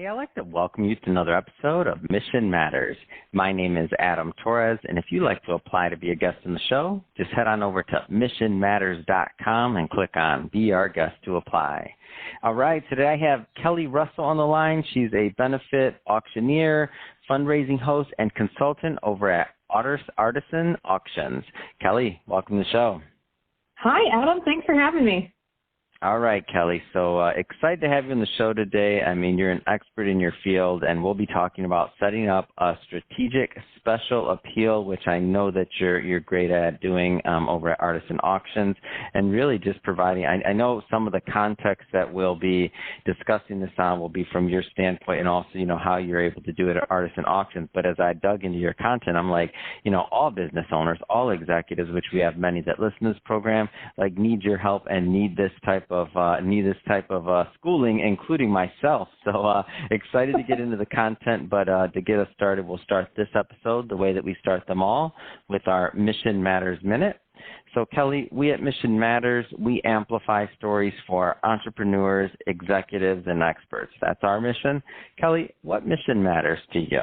Hey, I'd like to welcome you to another episode of Mission Matters. My name is Adam Torres, and if you'd like to apply to be a guest in the show, just head on over to missionmatters.com and click on Be Our Guest to apply. All right, today I have Kelly Russell on the line. She's a benefit auctioneer, fundraising host, and consultant over at Artisan Auctions. Kelly, welcome to the show. Hi, Adam. Thanks for having me. All right, Kelly. So excited to have you on the show today. I mean, you're an expert in your field, and we'll be talking about setting up a strategic special appeal, which I know that you're great at doing over at Artisan Auctions, and really just providing. I know some of the context that we'll be discussing this on will be from your standpoint, and also how you're able to do it at Artisan Auctions. But as I dug into your content, I'm like, all business owners, all executives, which we have many that listen to this program, like need your help and need this type of schooling, including myself. So excited to get into the content, but to get us started, we'll start this episode the way that we start them all, with our Mission Matters Minute. So Kelly, we at Mission Matters, we amplify stories for entrepreneurs, executives, and experts. That's our mission. Kelly, what mission matters to you?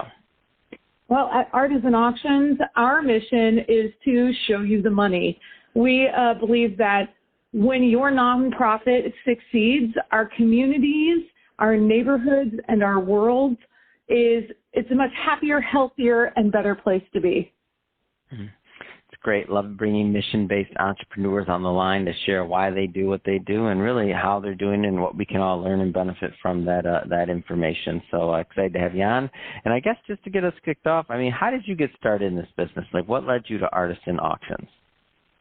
Well, at Artisan Auctions, our mission is to show you the money. We believe that when your nonprofit succeeds, our communities, our neighborhoods, and our world it's a much happier, healthier, and better place to be. Mm-hmm. It's great. Love bringing mission-based entrepreneurs on the line to share why they do what they do and really how they're doing it and what we can all learn and benefit from that information. So excited to have you on. And I guess just to get us kicked off, I mean, how did you get started in this business? Like, what led you to Artisan Auctions?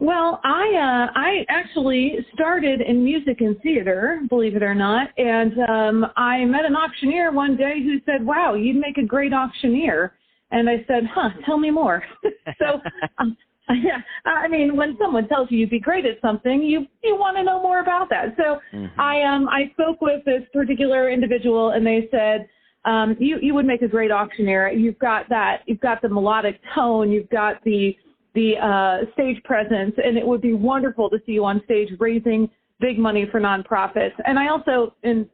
Well, I actually started in music and theater, believe it or not, and I met an auctioneer one day who said, "Wow, you'd make a great auctioneer." And I said, "Tell me more." So, yeah, I mean, when someone tells you you'd be great at something, you want to know more about that. So I spoke with this particular individual, and they said, "You would make a great auctioneer. You've got the melodic tone, you've got the stage presence, and it would be wonderful to see you on stage raising big money for nonprofits." And I also, in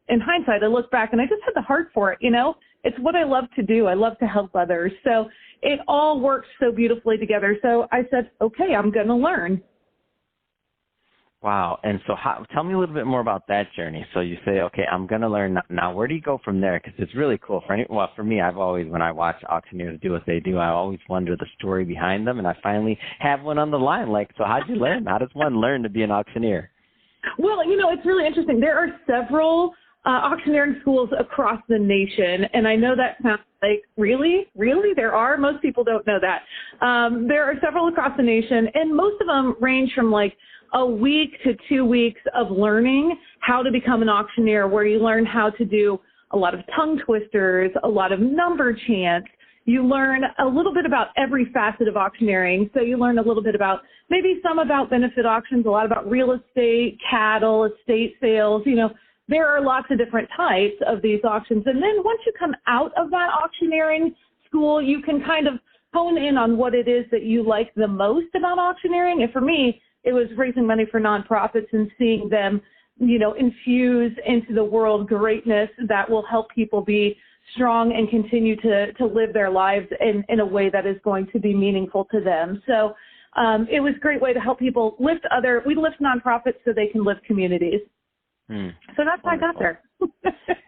hindsight, I look back and I just had the heart for it. It's what I love to do. I love to help others. So it all works so beautifully together. So I said, okay, I'm going to learn. Wow. And so tell me a little bit more about that journey. So you say, okay, I'm going to learn. Now, where do you go from there? Because it's really cool. For me, I've always, when I watch auctioneers do what they do, I always wonder the story behind them. And I finally have one on the line. Like, so how'd you learn? How does one learn to be an auctioneer? Well, it's really interesting. There are several auctioneering schools across the nation. And I know that sounds like, really? There are? Most people don't know that. There are several across the nation, and most of them range from like a week to 2 weeks of learning how to become an auctioneer, where you learn how to do a lot of tongue twisters, a lot of number chants. You learn a little bit about every facet of auctioneering. So you learn a little bit about, maybe some about benefit auctions, a lot about real estate, cattle, estate sales. There are lots of different types of these auctions. And then once you come out of that auctioneering school, you can kind of hone in on what it is that you like the most about auctioneering. And for me, it was raising money for nonprofits and seeing them, infuse into the world greatness that will help people be strong and continue to live their lives in a way that is going to be meaningful to them. So it was a great way to help people we lift nonprofits so they can lift communities. So that's how I got there.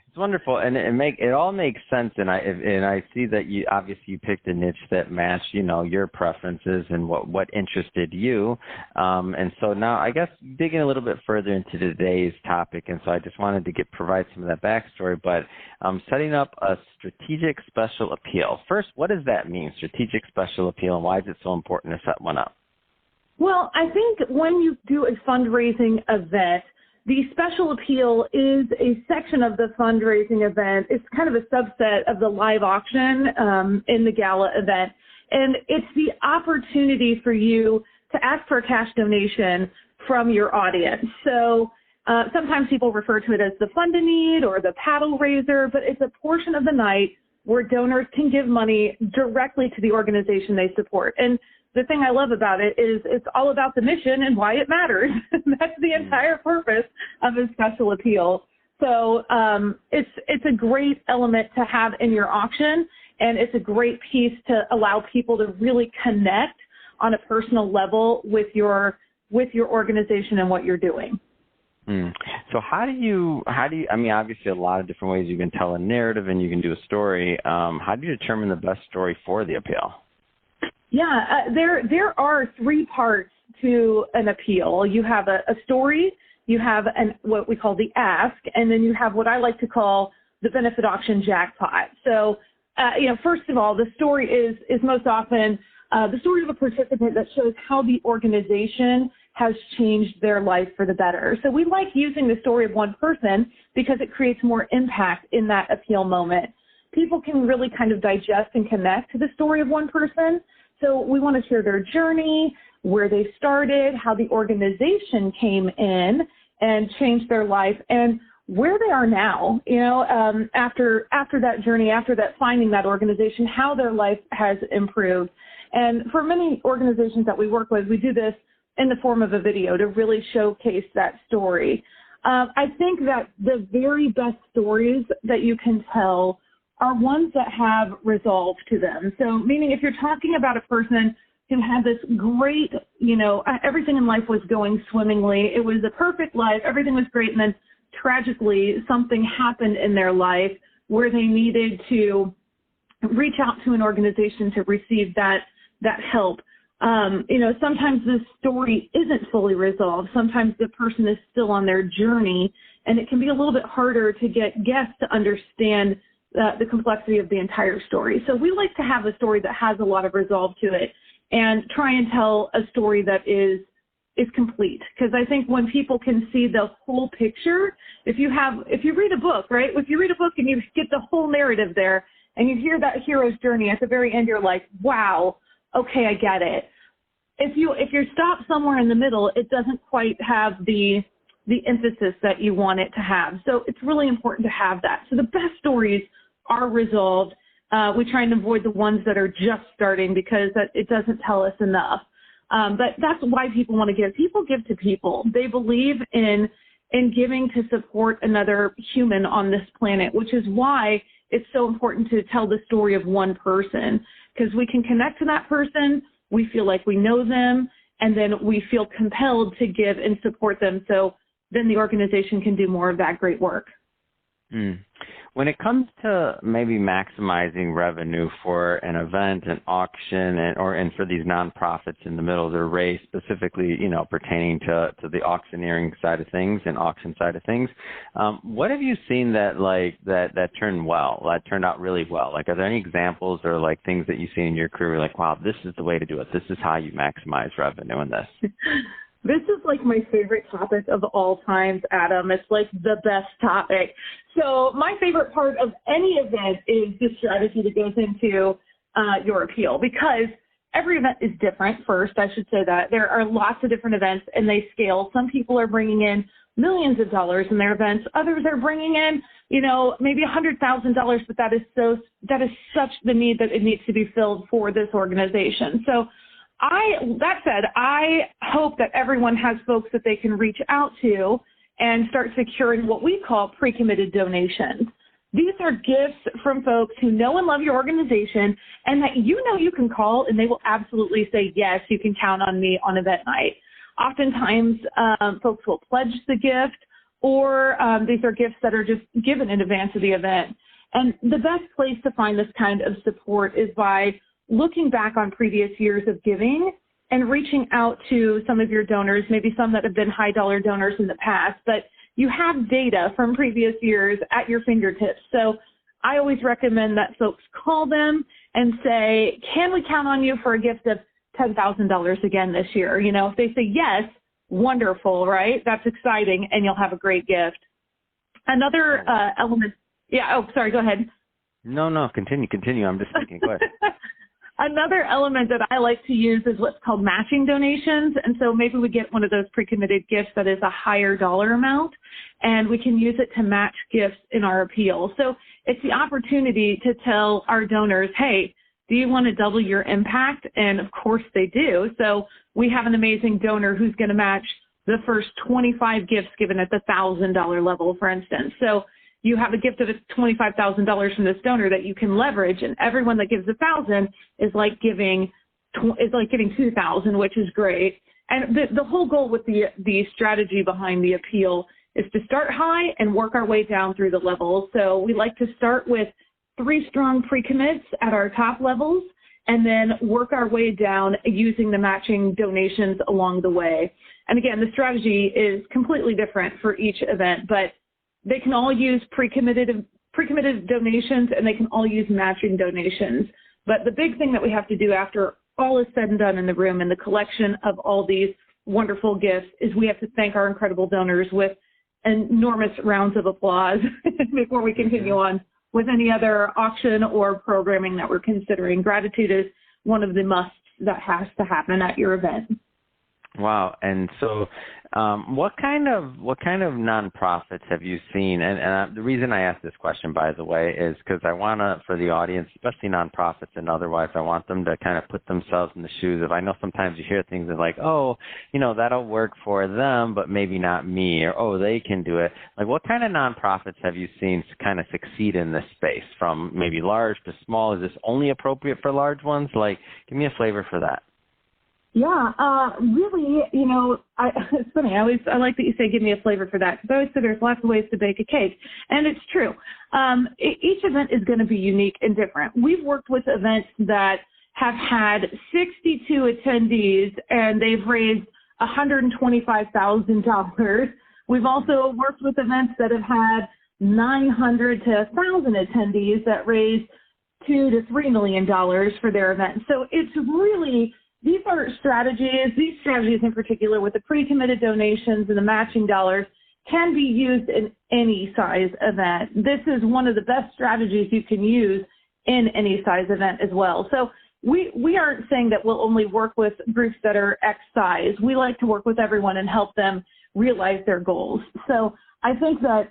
It's wonderful, and it all makes sense. And I see that you obviously picked a niche that matched your preferences and what interested you. And so now I guess digging a little bit further into today's topic, and so I just wanted to provide some of that backstory. But setting up a strategic special appeal. First, what does that mean? Strategic special appeal, and why is it so important to set one up? Well, I think when you do a fundraising event, the special appeal is a section of the fundraising event. It's kind of a subset of the live auction in the gala event. And it's the opportunity for you to ask for a cash donation from your audience. So sometimes people refer to it as the fund a need or the paddle raiser, but it's a portion of the night where donors can give money directly to the organization they support. And the thing I love about it is it's all about the mission and why it matters. That's the entire purpose of a special appeal. So it's a great element to have in your auction, and it's a great piece to allow people to really connect on a personal level with your organization and what you're doing. So how do you, I mean, obviously a lot of different ways you can tell a narrative and you can do a story. How do you determine the best story for the appeal? Yeah, there are three parts to an appeal. You have a story, you have what we call the ask, and then you have what I like to call the benefit auction jackpot. So, first of all, the story is most often the story of a participant that shows how the organization has changed their life for the better. So we like using the story of one person because it creates more impact in that appeal moment. People can really kind of digest and connect to the story of one person. So we want to share their journey, where they started, how the organization came in and changed their life, and where they are now, after that journey, after that finding that organization, how their life has improved. And for many organizations that we work with, we do this in the form of a video to really showcase that story. I think that the very best stories that you can tell are ones that have resolve to them. So meaning if you're talking about a person who had this great, everything in life was going swimmingly, it was a perfect life, everything was great, and then tragically something happened in their life where they needed to reach out to an organization to receive that help. Sometimes the story isn't fully resolved. Sometimes the person is still on their journey, and it can be a little bit harder to get guests to understand the complexity of the entire story. So we like to have a story that has a lot of resolve to it and try and tell a story that is complete. Because I think when people can see the whole picture, if you read a book, right? If you read a book and you get the whole narrative there and you hear that hero's journey at the very end, you're like, wow, okay, I get it. If you're stopped somewhere in the middle, it doesn't quite have the emphasis that you want it to have. So it's really important to have that. So the best stories are resolved. We try and avoid the ones that are just starting because it doesn't tell us enough. But that's why people want to give. People give to people. They believe in giving to support another human on this planet, which is why it's so important to tell the story of one person, because we can connect to that person, we feel like we know them, and then we feel compelled to give and support them, so then the organization can do more of that great work. When it comes to maybe maximizing revenue for an event, an auction, and for these nonprofits in the middle of their race, specifically, pertaining to the auctioneering side of things and auction side of things, what have you seen that turned out really well? Like, are there any examples or like things that you see in your career, like, wow, this is the way to do it. This is how you maximize revenue in this? This is like my favorite topic of all times, Adam. It's like the best topic. So my favorite part of any event is the strategy that goes into your appeal, because every event is different. First, I should say that there are lots of different events and they scale. Some people are bringing in millions of dollars in their events. Others are bringing in, maybe $100,000, but that is such the need that it needs to be filled for this organization. So that said, I hope that everyone has folks that they can reach out to and start securing what we call pre-committed donations. These are gifts from folks who know and love your organization and that you can call and they will absolutely say, yes, you can count on me on event night. Oftentimes, folks will pledge the gift, or these are gifts that are just given in advance of the event. And the best place to find this kind of support is by looking back on previous years of giving and reaching out to some of your donors, maybe some that have been high dollar donors in the past, but you have data from previous years at your fingertips. So I always recommend that folks call them and say, can we count on you for a gift of $10,000 again this year? If they say yes, wonderful, right? That's exciting, and you'll have a great gift. Another element. Yeah. Oh, sorry. Go ahead. No. Continue. I'm just thinking. Go ahead. Another element that I like to use is what's called matching donations. And so maybe we get one of those pre-committed gifts that is a higher dollar amount, and we can use it to match gifts in our appeal. So it's the opportunity to tell our donors, hey, do you want to double your impact? And of course they do. So we have an amazing donor who's going to match the first 25 gifts given at the $1,000 level, for instance. So you have a gift of $25,000 from this donor that you can leverage, and everyone that gives $1,000 is like giving $2,000, which is great. And the whole goal with the strategy behind the appeal is to start high and work our way down through the levels. So we like to start with 3 strong pre-commits at our top levels, and then work our way down using the matching donations along the way. And again, the strategy is completely different for each event, but they can all use pre-committed donations, and they can all use matching donations. But the big thing that we have to do after all is said and done in the room and the collection of all these wonderful gifts is we have to thank our incredible donors with enormous rounds of applause before we continue on with any other auction or programming that we're considering. Gratitude is one of the musts that has to happen at your event. Wow. And so what kind of nonprofits have you seen? And the reason I ask this question, by the way, is because I want to, for the audience, especially nonprofits and otherwise, I want them to kind of put themselves in the shoes of, I know sometimes you hear things like, oh, that'll work for them, but maybe not me, or, oh, they can do it. Like, what kind of nonprofits have you seen kind of succeed in this space, from maybe large to small? Is this only appropriate for large ones? Like, give me a flavor for that. Yeah, really, it's funny. I like that you say, give me a flavor for that, because I always say there's lots of ways to bake a cake, and it's true. Each event is going to be unique and different. We've worked with events that have had 62 attendees, and they've raised $125,000. We've also worked with events that have had 900 to 1,000 attendees that raised $2 to $3 million for their event. So it's really, these strategies in particular with the pre-committed donations and the matching dollars can be used in any size event. This is one of the best strategies you can use in any size event as well. So we aren't saying that we'll only work with groups that are X size. We like to work with everyone and help them realize their goals. So I think that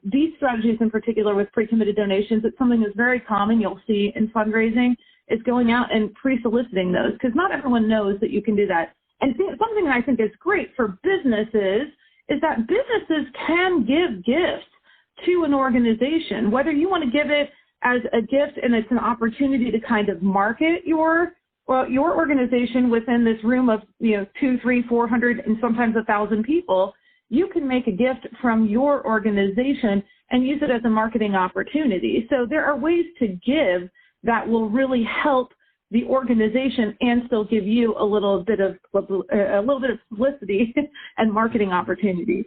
these strategies in particular with pre-committed donations, it's something that's very common you'll see in fundraising, is going out and pre-soliciting those, because not everyone knows that you can do that. And something that I think is great for businesses is that businesses can give gifts to an organization, whether you want to give it as a gift and it's an opportunity to kind of market your organization within this room of 200, 300, 400, and sometimes 1,000 people. You can make a gift from your organization and use it as a marketing opportunity. So there are ways to give that will really help the organization and still give you a little bit of publicity and marketing opportunities.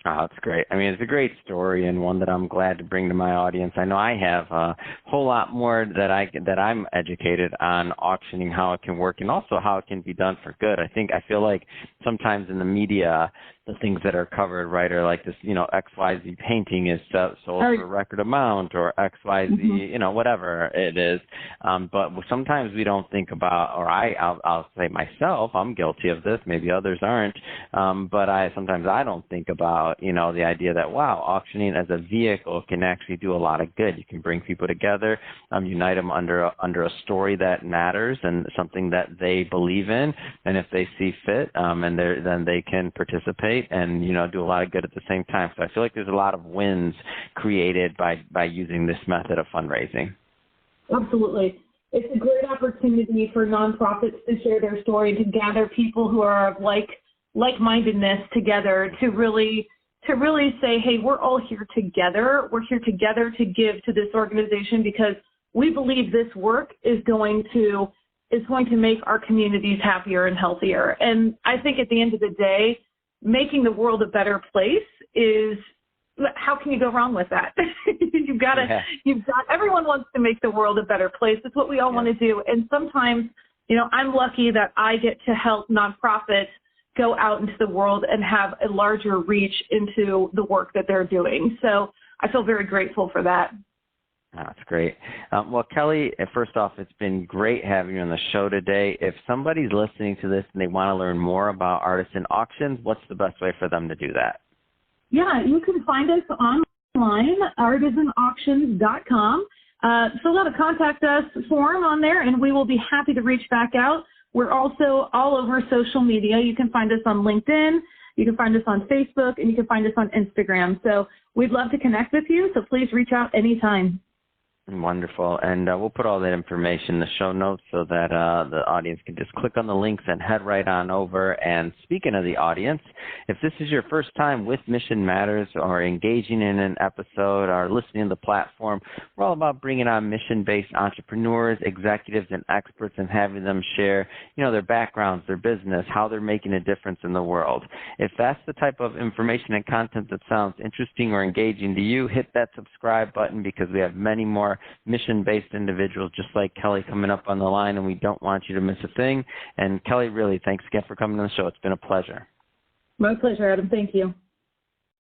Oh, that's great. I mean, it's a great story and one that I'm glad to bring to my audience. I know I have a whole lot more that I'm educated on auctioning, how it can work, and also how it can be done for good. I feel like sometimes in the media, the things that are covered, right, are like this, XYZ painting is sold for a record amount, or XYZ, whatever it is. But sometimes we don't think about, or I'll say myself, I'm guilty of this, maybe others aren't, but sometimes I don't think about, the idea that, wow, auctioning as a vehicle can actually do a lot of good. You can bring people together, unite them under a story that matters and something that they believe in, and if they see fit, then they can participate and do a lot of good at the same time. So I feel like there's a lot of wins created by using this method of fundraising. Absolutely. It's a great opportunity for nonprofits to share their story, to gather people who are of like-mindedness together, to really say, hey, we're all here together. We're here together to give to this organization because we believe this work is going to make our communities happier and healthier. And I think at the end of the day, making the world a better place is, how can you go wrong with that? Everyone wants to make the world a better place. It's what we all want to do. And sometimes, I'm lucky that I get to help nonprofits go out into the world and have a larger reach into the work that they're doing. So I feel very grateful for that. That's great. Well, Kelly, first off, it's been great having you on the show today. If somebody's listening to this and they want to learn more about Artisan Auctions, what's the best way for them to do that? Yeah, you can find us online, artisanauctions.com. Fill out a contact us form on there, and we will be happy to reach back out. We're also all over social media. You can find us on LinkedIn, You can find us on Facebook, and you can find us on Instagram. So we'd love to connect with you, so please reach out anytime. Wonderful. And we'll put all that information in the show notes so that the audience can just click on the links and head right on over. And speaking of the audience, if this is your first time with Mission Matters or engaging in an episode or listening to the platform, we're all about bringing on mission-based entrepreneurs, executives, and experts and having them share, their backgrounds, their business, how they're making a difference in the world. If that's the type of information and content that sounds interesting or engaging to you, hit that subscribe button because we have many more mission-based individuals just like Kelly coming up on the line, and we don't want you to miss a thing. And Kelly, really, thanks again for coming on the show. It's been a pleasure. My pleasure, Adam. Thank you.